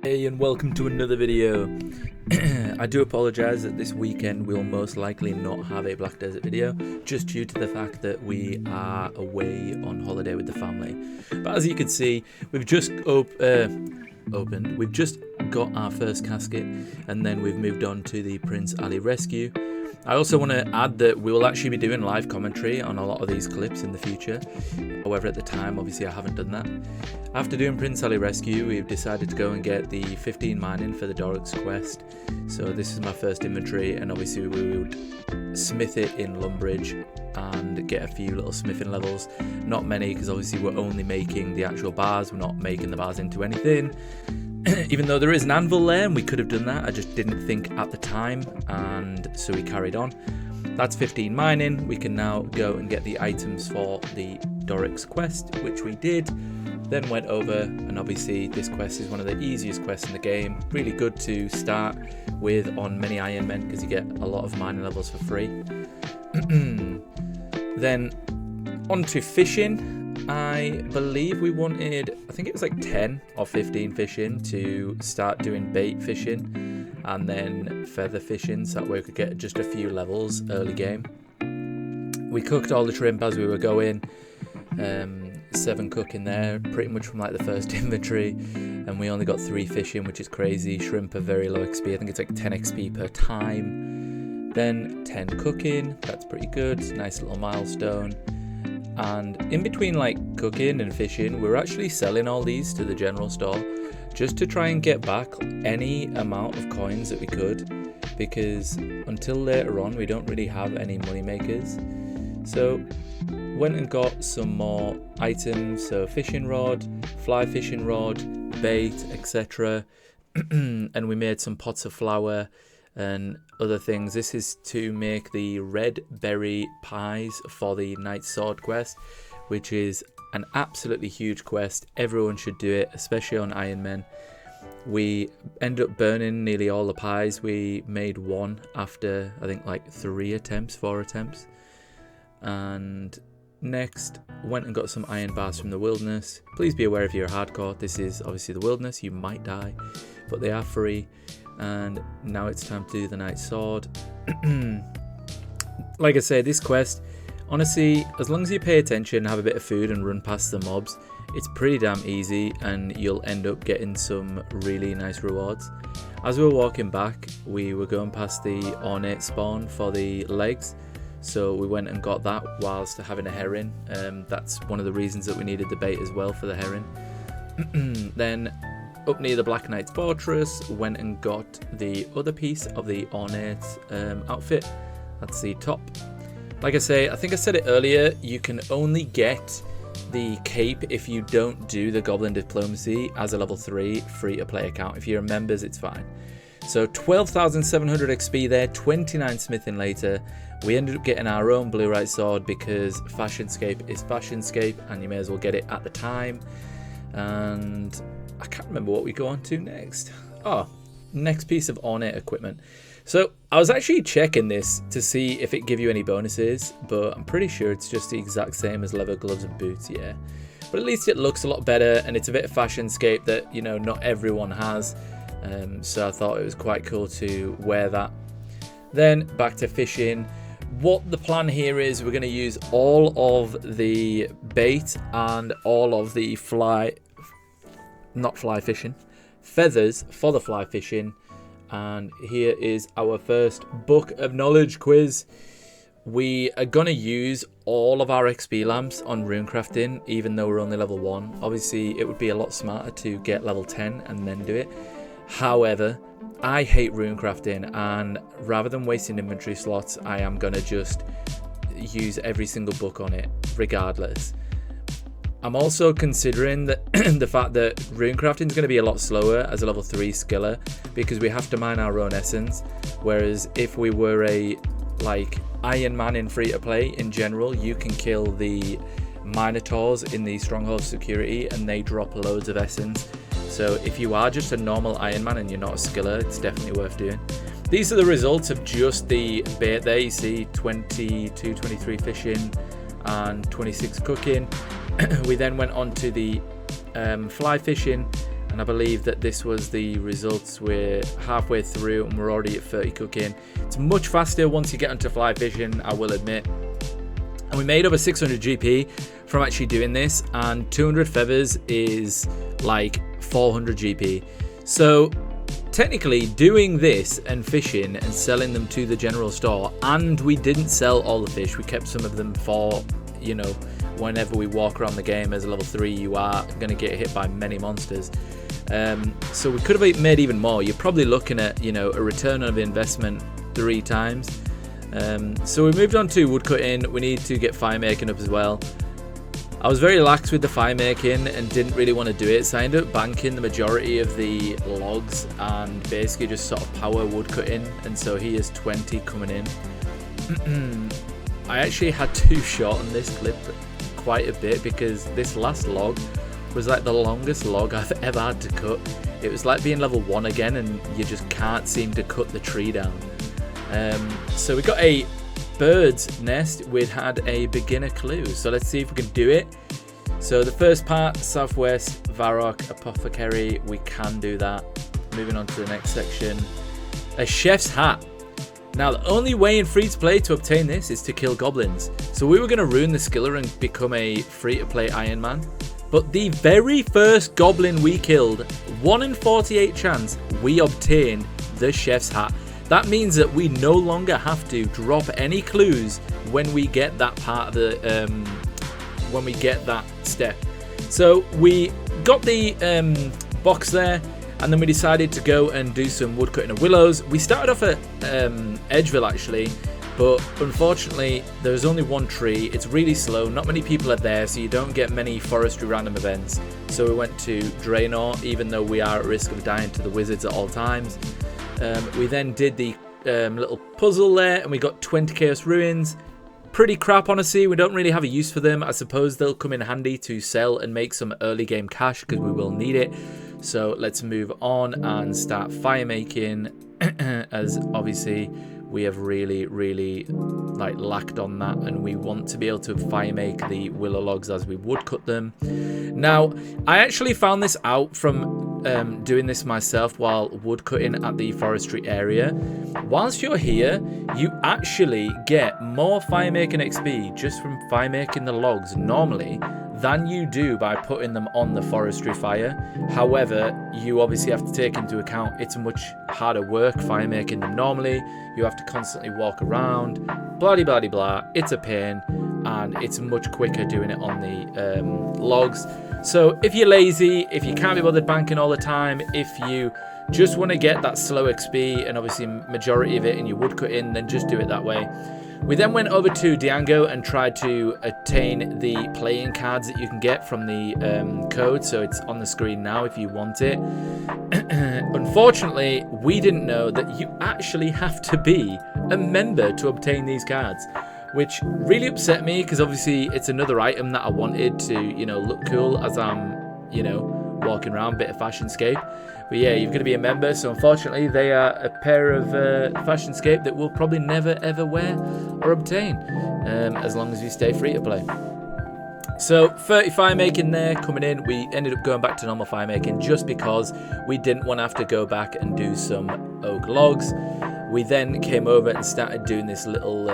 Hey, and welcome to another video. I do apologise that this weekend we'll most likely not have a Black Desert video, just due to the fact that we are away on holiday with the family. But as you can see, we've just opened, we've just got our first casket, and then we've moved on to the Prince Ali rescue. I also want to add that we will actually be doing live commentary on a lot of these clips in the future. However, at the time, obviously I haven't done that. After doing Prince Ali rescue, we've decided to go and get the 15 mining for the Dorix quest. So this is my first inventory, and obviously we would smith it in Lumbridge and get a few little smithing levels. Not many, because obviously we're only making the actual bars, we're not making the bars into anything. Even though there is an anvil there and we could have done that, I just didn't think at the time, and so we carried on. That's 15 mining. We can now go and get the items for the Dorix quest, which we did. Then went over, and obviously this quest is one of the easiest quests in the game. Really good to start with on many Ironmen because you get a lot of mining levels for free. Then on to fishing. I believe we wanted, I think it was like 10 or 15 fishing to start doing bait fishing and then feather fishing, so that way we could get just a few levels early game. We cooked all the shrimp as we were going, 7 cooking there, pretty much from like the first inventory, and we only got 3 fishing, which is crazy. Shrimp are very low XP, I think it's like 10 XP per time. Then 10 cooking, that's pretty good, nice little milestone. And in between like cooking and fishing, we're actually selling all these to the general store just to try and get back any amount of coins that we could, because until later on we don't really have any money makers. So went and got some more items, so fishing rod, fly fishing rod, bait, etc. And we made some pots of flour and other things. This is to make the red berry pies for the Knight Sword quest, which is an absolutely huge quest. Everyone should do it, especially on Ironman. We ended up burning nearly all the pies. We made one after I think like 4 attempts. And next went and got some iron bars from the wilderness. Please be aware if you're hardcore, this is obviously the wilderness, you might die, but they are free. And now it's time to do the Knight Sword. Like I say, this quest, honestly, as long as you pay attention, have a bit of food and run past the mobs, it's pretty damn easy and you'll end up getting some really nice rewards. As we were walking back, we were going past the ornate spawn for the legs, so we went and got that whilst having a herring. That's one of the reasons that we needed the bait as well, for the herring. Then up near the Black Knight's fortress, went and got the other piece of the ornate outfit. That's the top. Like I say, I think I said it earlier, you can only get the cape if you don't do the Goblin Diplomacy as a level 3 free-to-play account. If you're members, it's fine. So 12,700 XP there, 29 smithing later. We ended up getting our own blue right sword because Fashionscape is Fashionscape and you may as well get it at the time. And I can't remember what we go on to next. Oh, next piece of ornate equipment. So I was actually checking this to see if it give you any bonuses, but I'm pretty sure it's just the exact same as leather gloves and boots, yeah. But at least it looks a lot better, and it's a bit of Fashionscape that, you know, not everyone has. So I thought it was quite cool to wear that. Then back to fishing. What the plan here is, we're going to use all of the bait and all of the feathers for the fly fishing. And here is our first book of knowledge quiz. We are going to use all of our XP lamps on runecrafting, even though we're only level 1. Obviously it would be a lot smarter to get level 10 and then do it. However, I hate runecrafting, and rather than wasting inventory slots, I am going to just use every single book on it regardless. I'm also considering that the fact that runecrafting is going to be a lot slower as a level 3 skiller, because we have to mine our own essence, whereas if we were a like Ironman in free to play in general, you can kill the minotaurs in the stronghold security and they drop loads of essence. So if you are just a normal Ironman and you're not a skiller, it's definitely worth doing. These are the results of just the bait there. You see 22, 23 fishing and 26 cooking. We then went on to the fly fishing, and and I believe that this was the results. We're halfway through and we're already at 30 cooking. It's much faster once you get onto fly fishing, I will admit. And we made over 600 GP from actually doing this, and 200 feathers is like 400 GP. So technically doing this and fishing and selling them to the general store, and we didn't sell all the fish, we kept some of them for, you know, whenever we walk around the game. As a level 3 you are going to get hit by many monsters, so we could have made even more. You're probably looking at, you know, a return of investment 3 times. So we moved on to woodcutting. We need to get fire making up as well. I was very lax with the fire making and didn't really want to do it, so I ended up banking the majority of the logs and basically just sort of power woodcutting, and so here's 20 coming in. I actually had to shorten this clip quite a bit because this last log was like the longest log I've ever had to cut. It was like being level 1 again and you just can't seem to cut the tree down. So we got a bird's nest. We had a beginner clue, so let's see if we can do it. So the first part, Southwest, Varrock, Apothecary, we can do that. Moving on to the next section, a chef's hat. Now the only way in free-to-play to obtain this is to kill goblins. So we were going to ruin the skiller and become a free-to-play Ironman. But the very first goblin we killed, 1 in 48 chance, we obtained the chef's hat. That means that we no longer have to drop any clues when we get that part of the, when we get that step. So we got the box there, and then we decided to go and do some woodcutting of willows. We started off at Edgeville actually, but unfortunately there was only one tree. It's really slow, not many people are there, so you don't get many forestry random events. So we went to Draenor, even though we are at risk of dying to the wizards at all times. We then did the little puzzle there, and we got 20 Chaos Ruins. Pretty crap, honestly. We don't really have a use for them. I suppose they'll come in handy to sell and make some early game cash, because we will need it. So let's move on and start fire making, as obviously we have really like lacked on that, and we want to be able to fire make the willow logs as we would cut them. Now I actually found this out from doing this myself while wood cutting at the forestry area. Whilst you're here, you actually get more fire making XP just from fire making the logs normally than you do by putting them on the forestry fire. However, you obviously have to take into account it's much harder work fire making them normally. You have to constantly walk around, blah de blah de blah. It's a pain, and it's much quicker doing it on the logs. So if you're lazy, if you can't be bothered banking all the time, if you just want to get that slow XP and obviously majority of it in your woodcutting, then just do it that way. We then went over to Diango and tried to attain the playing cards that you can get from the code, so it's on the screen now if you want it. Unfortunately, we didn't know that you actually have to be a member to obtain these cards, which really upset me, because obviously it's another item that I wanted to, you know, look cool as I'm, you know, walking around, a bit of fashionscape. But yeah, you've got to be a member, so unfortunately they are a pair of fashionscape that we'll probably never ever wear or obtain, as long as we stay free to play. So 30 fire making there coming in. We ended up going back to normal fire making just because we didn't want to have to go back and do some oak logs. We then came over and started doing this little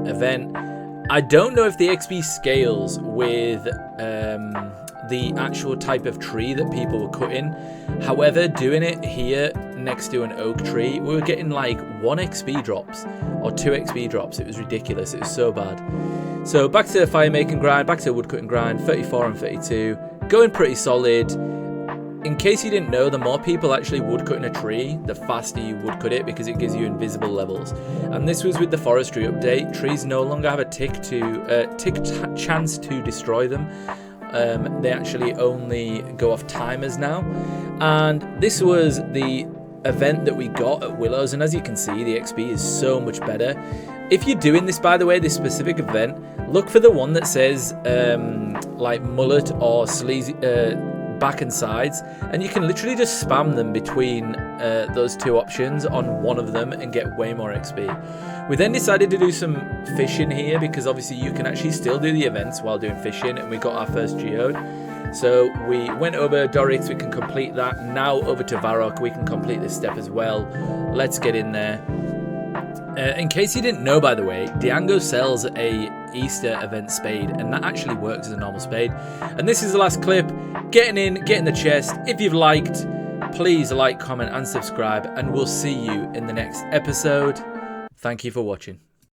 event. I don't know if the XP scales with the actual type of tree that people were cutting. However, doing it here next to an oak tree, we were getting like 1 XP drops or 2 XP drops. It was ridiculous. It was so bad. So back to the fire making grind, back to the woodcutting grind, 34 and 32, going pretty solid. In case you didn't know, the more people actually woodcut in a tree, the faster you woodcut it, because it gives you invisible levels. And this was with the forestry update. Trees no longer have a tick chance to destroy them. They actually only go off timers now. And this was the event that we got at Willows, and as you can see, the XP is so much better. If you're doing this, by the way, this specific event, look for the one that says like mullet or sleazy back and sides, and you can literally just spam them between those two options on one of them and get way more XP. We then decided to do some fishing here, because obviously you can actually still do the events while doing fishing, and we got our first geode. So we went over Dorix, we can complete that. Now over to Varrock, we can complete this step as well. Let's get in there. In case you didn't know, by the way, Diango sells a Easter event spade, and that actually works as a normal spade. And this is the last clip. Getting in the chest. If you've liked, please like, comment and subscribe, and we'll see you in the next episode. Thank you for watching.